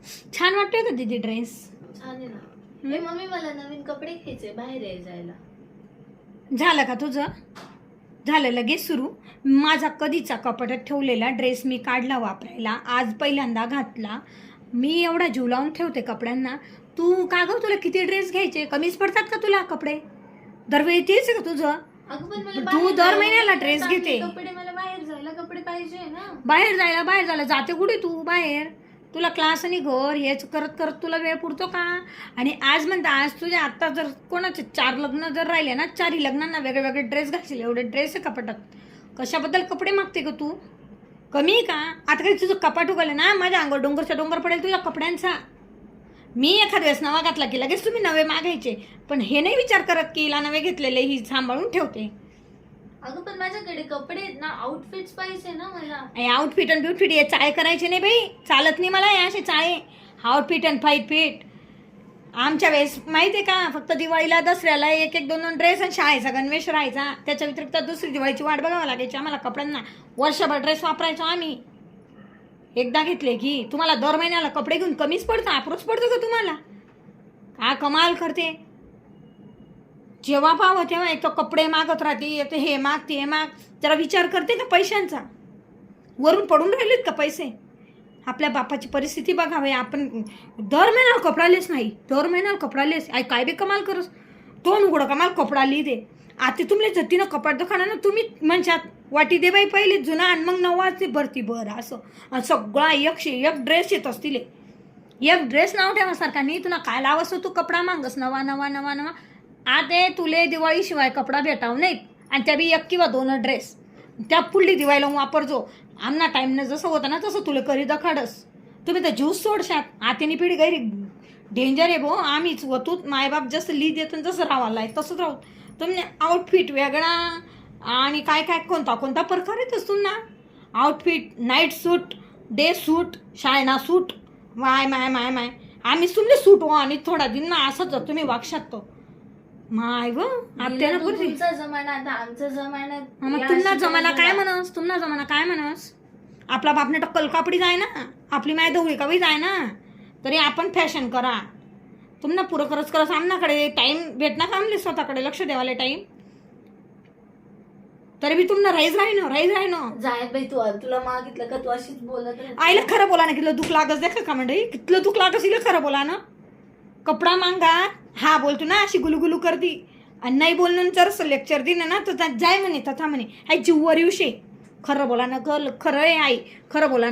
छान वाटतोय का दीदी ड्रेस? छान आहे ना. मम्मी मला नवीन कपडे घ्यायचे बाहेर जायला. झालं का तुझं? झालं लगेच सुरू. माझा कधीचा कपाटात ठेवलेला ड्रेस मी काढला वापरायला, आज पहिल्यांदा घातला. मी एवढा जीव लावून ठेवते कपड्यांना. तू का गं, तुला किती ड्रेस घ्यायचे? कमीच पडतात का तुला कपडे? दरवेळी तेच आहे का तुझं? अगं पण मला तू बाहेर दर जायला महिन्याला कपडे ड्रेस चांगले घेते. कपडे मला बाहेर जायला कपडे पाहिजे ना. बाहेर जायला जाते कुठे तू बाहेर? तुला क्लास आणि घर हेच करत करत तुला वेळ पुरतो का? आणि आज म्हणता, आज तुझ्या आत्ता जर कोणाचे 4 लग्न जर राहिले ना, 4ही लग्नांना वेगळे वेगळे ड्रेस घालशील. एवढे ड्रेस आहे कपाटात. कशाबद्दल कपडे मागते का तू? कमी का? आता काही तुझं कपाट उगवलं ना, माझ्या अंगावर डोंगरचा डोंगर पडेल तुझ्या कपड्यांचा. मी एखाद्या वेळेस नवा घातला की लगेच तुम्ही नवे मागायचे, पण हे नाही विचार करत की हिला नवे घेतलेले ही सांभाळून ठेवते. अगं पण माझ्याकडे कपडे आहेत ना, आउटफिट्स पाहिजे ना मला. आउटफिट आणि ब्युटफिट हे चाळे करायचे नाही बाई, चालत नाही मला हे असे चाळे. आउटफिट आणि फाईट. आमच्या वेळेस माहिती आहे का, फक्त दिवाळीला दसऱ्याला एक एक 2 ड्रेस आणि शाळेचा गणवेश राहायचा. त्याच्या व्यतिरिक्त दुसरी दिवाळीची वाट बघावं लागायची आम्हाला कपड्यांना. वर्षभर ड्रेस वापरायचो आम्ही. एकदा घेतले की तुम्हाला दर महिन्याला कपडे घेऊन कमीच पडतं, अप्रोच पडतो का तुम्हाला? का कमाल करते. जेव्हा पाहावं तेव्हा एक तर कपडे मागत राहते, एक तर हे माग ते माग. जरा विचार करते का पैशांचा? वरून पडून राहिलेत का पैसे? आपल्या बापाची परिस्थिती बघावी. आपण दर महिन्याला कपडालेच नाही, दर महिन्याला कपडालेच. काय बी कमाल करस, दोन उघडं कमाल कपडा लिहिते. आता तुमले जतीनं कपाट दुकानानं तुम्ही म्हणशात वाटी दे बाई पहिले जुना आणि मग नवाची भरती बरं असं सगळा 101 ड्रेस येत असतील. एक ड्रेस नाव ठेवासारखा नाही. तुला काय लावस तू कपडा मागस नवा नवा नवा नवा. आता तुले दिवाळीशिवाय कपडा भेटाव नाहीत, आणि त्या बी 1 किंवा 2 ड्रेस. त्या पुढली दिवाळीला वापरजो. आमना टाईमनं जसं होतं ना तसं तुला करी दखाडस. तुम्ही तर ज्यूस सोडशात. आतेनी पिढी गैरी डेंजर आहे भो. आम्हीच होतो मायबाप जसं ली देत जसं राहायला आहे तसंच राहू. तुम्ही आउटफिट वेगळा आणि काय काय कोणता प्रकार येत असतो ना. आउटफिट, नाईट सूट, डे सूट, शाळेना सूट. माय माय माय माय आम्ही तुमले सूट हो आणि थोडा दिन ना असंच जर तुम्ही वागशात तो माय व आपल्याला तुमचा जमाना आता आमचा जमाना. मग तुम्हाला जमाना काय म्हणस? तुम्हाला जमाना काय म्हणस? आपला बापने टक्कल कापडी जाय ना, आपली माय धवळी कापडी जाय ना, तरी आपण फॅशन करा. तुम्हाला पुरं करत आमनाकडे टाईम भेटणार का? आमले स्वतःकडे लक्ष द्यावाले टाईम. तरी बी तुम्हाला राईज राहीनो जाय बाई. तुला मागितलं का तू अशीच बोलत राहते. आईला खरं बोला ना, कितलं दुःख लागस देखा का मंडळी, कितलं दुःख लागस हिला खरं बोला ना. कपडा मांगा हा बोलतो ना अशी गुलुगुलू करती, आणि नाही बोलणं जर लेक्चर दिलं ना तर जाय म्हणे तथा म्हणे. आई जीववर येऊशे. खरं बोला ना, खरं आहे आई, खरं बोला ना.